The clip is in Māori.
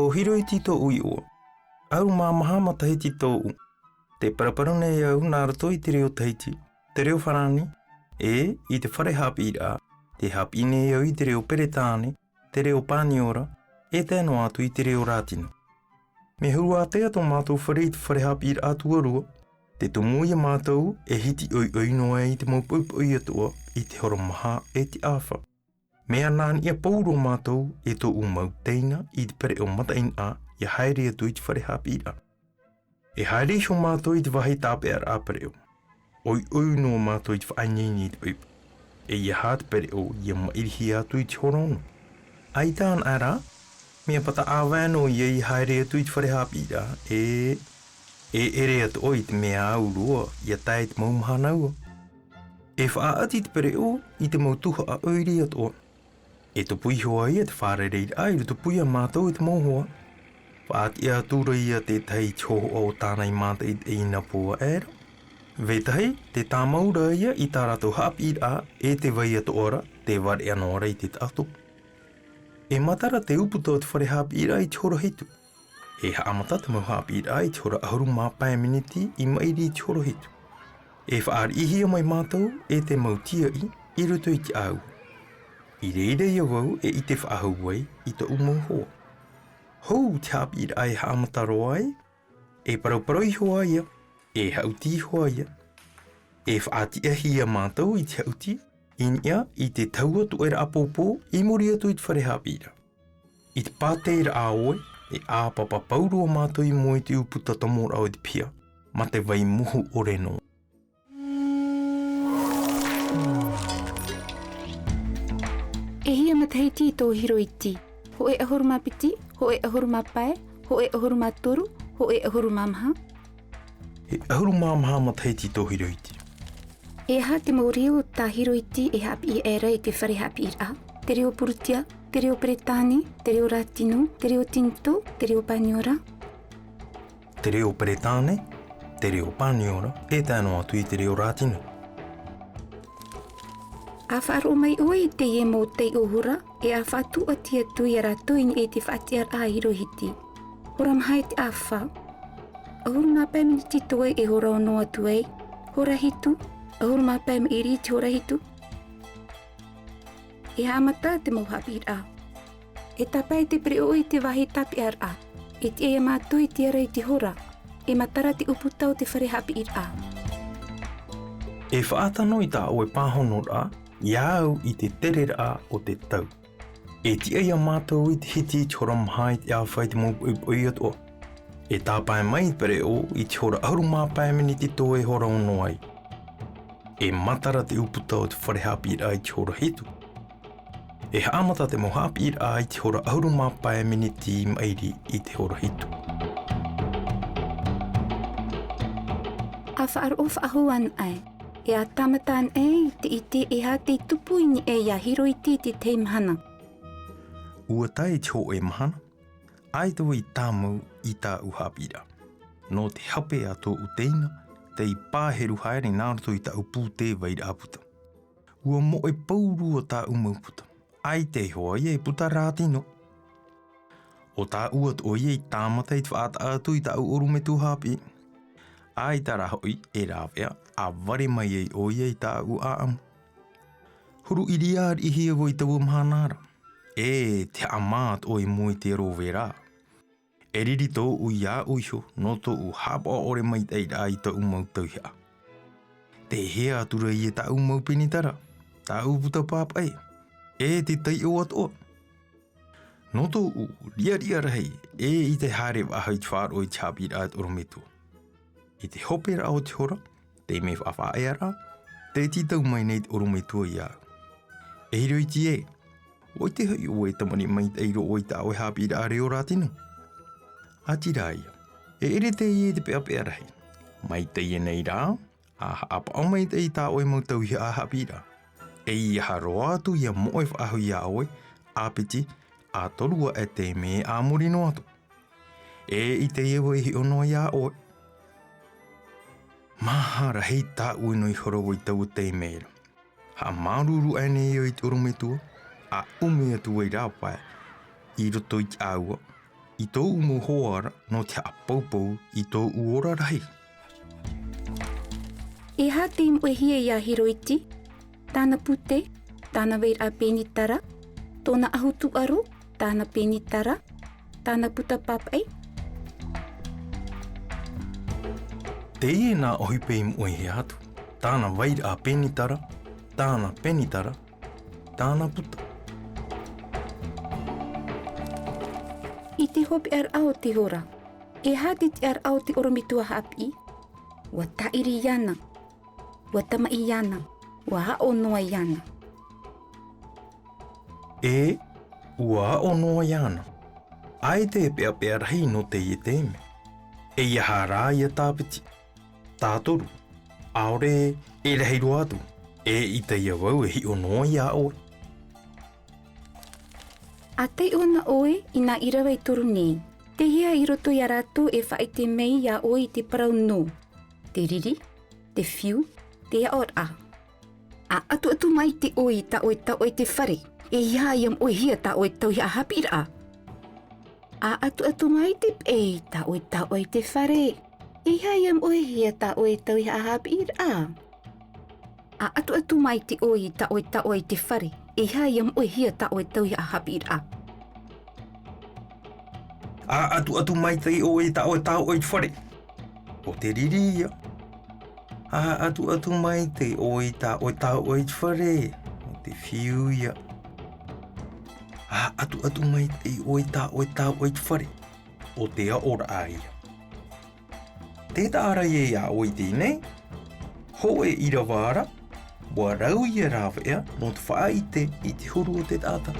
O hiro I tito ui o. Au mā maha mata he tito u. Te paraparu nei au nā rato I te reo Tahiti. Te reo wharani. E, I te whare hapi a. Te hapi nei au I te reo Peretāne. Te reo Pāniora. E tēno atu I te reo Rātino. Me hurua te ato mātou whare I te whare hapi a tuarua. Te tomu ia mātou e hiti oi noa I te maupaupu I atua I te horo maha e te awha. Mea nāni ia pauro mātou e tō u mau teina I te pere o matain a ia haere atu I te whare hapi a. E haere isho mātou I te wahi tāpe ar āpere o. Oi no mātou I te whaanyeini I te paupu. E ia hāt pere o ia mairihi atu I te horono. Ai tān ara, mea pata āwēno ia I haere atu I te whare hapi a e ere atu o I te mea aurua ia tae te maumahanaua. E whaati te pere o I te mautuha a oiri atu o. E to pui hoa ia te whārerei ai to pui a mātou I te mauhoa. Whaati a tūra ia te tei tō o tānei māta I ina pua era. Vetahi, te tā maura ia I tā rato hapi a e te vai atu ora, te ware anōra I te tātou. E matara te uputa o te whare hapi I te horo hitu. E haamata te mau hapi I te horo ahuru mā pāminiti I mairi I te horo hitu. E whaari ihia mai mātou e te mautia I ruto I te au. I reira ia wau e I te whaahau wai I te umau hoa. Hou te hapi ai haamata roa ai, e parau hoa ia, e hauti hoa ia. E whaati ahia mātou I te hauti, inia I te taua tu era apopō I mori atu I te whare hapi I te pāteira a oe, e āpapa paurua mātou I moe te uputa tamora o te pia, ma te vai muhu o reno. E hia Tahiti I tō hiro iti. Ho e ahuru mā piti, ho e ahuru mā pae, ho e ahuru mā toru, ho e ahuru mā maha. E ahuru mā maha Tahiti I tō hiro iti. E aha te maureo tā hiro iti e hapi I era I te whare hapi a. Te reo Purutia, te reo Peretāne, te reo Rātino, te reo Tinto, te reo Pāniora. Te reo Peretāne, te reo Pāniora, e tēno atu I te reo Rātino. A whaaro mai oi te ie mō tei ohura, e a whātu atia tui a rātoi ni e te whaati ar a hiro hiti. Hora mahai te awha. Ahuru mā pēmini tito e hora o noa tu ei. Hora hitu, ahuru mā pēmi e riti hora hitu. E haamata te mauhapi a. E tapai te pere oi te wahi tapi ar a. E te ea mātoi te ara I te hora. E matara te uputau te whare hapi a. E whaatano I tā oe pāhono rā, Iau I te terera o te tau. E tia ia mātou I te hiti te hora mahai te awhai te maupuipui atua. E tāpai mai pere o I te hora auru mā pāmini te tō e hora ono ai. E matara te uputa o te whare hapi I te hora hitu. E haamata te mo hapi I te hora auru mā pāmini te mairi I te hora hitu. A whaar o whaahuan ai. E a tamataan e te ite e ha te tupu ini e ia hiro iti te te mahana. Ua tai te ho e mahana, ai tau I tāmau I tā uhapira. No te hape a tō uteina, te I pāheru haere nārato I tā upūte vai rāputa. Ua mo e pauru o tā umauputa, ai te hoa I e puta Rātino. O tā uat o I tāmata I te whaata atu I tā uoru me tū hapi. Ai tā rahoi e rāwea, a ware mai ei o iei tā u aamu. Huru iriar I hia voi taua mahanara. E te amaat o I mui te rowe rā. E riri tō u ia uiho, no tō u hapa ore mai tei rā I tā umau tauhia. Te hea atura I e tā umau pinitara, tā uputa pāpai. E te tei o ato. No tō u ria rahei, e I te haere wahai twār o I chapi rā at orometua. I te hope rā o te hora, te me whawhae ara, te titau mai nei te orometua I au. E hiro I ti e, oi te hui o e tamani mai te eiro o I tā oe hapi rā reo Rātino. Ati rā ia, e ere te I e te pea rahi. Mai te I nei rā, a haapa o mai te I tā oe mautau I a hapi rā. E I haroa atu ia moe whaahu I a oe, a piti, a torua e te me a morino atu. E I te ewa I ono I a oe. Mahara hei tā uino I horo o I tau te meira. Ha maruru ane I te orometua, a ume atu I rāpai, I roto I te aua, I tō umuhoara no te apaupau I tō uora rahi. E hā te imwehia ia hiroiti, tāna pute, tāna weir a penitara, tōna ahutu aro, tāna penitara, tāna puta papai. Te ie nā ohipe imwehia atu, tāna weir a penitara, tāna penitara, tāna puta. I te hopi ar ao te hora, e hāti te ar ao te oromitua hapi, wa tairi iana, wa tama iana, wa hao noa iana. E, ua hao noa iana. Ai te pea pea rahi no te ie teme. E ia hara ia tāpiti. Tātoru. Aore, e reheiru atu. E I te ia wau e hi o noa ia oe. A te ona oe I nā irawa I toru nei. Te hea I roto I a rātou e whae te mei ia oe I te parau no. Te riri, te whiu, te aor a. A atu mai te oe ta oe te whare. E ia iam oe hia ta oe tau hia hapi a. A atu mai te pei ta oe te whare. E ia iam oe hia ta oe tau hia hapi a. A atu mai te oe ta oe te whare. E ia iam oe hia ta oe tau hia hapi a. A atu mai te oe ta oe te whare. O te riri ia. A atu mai te oe ta oe te whare. O te whiu ia. A atu mai te oe ta oe te whare. O te aora a ia. Te tāra e a oe tēnei. Ho e ira wāra. Wa rau ia rāwea no te whaite I te huru o te tāta.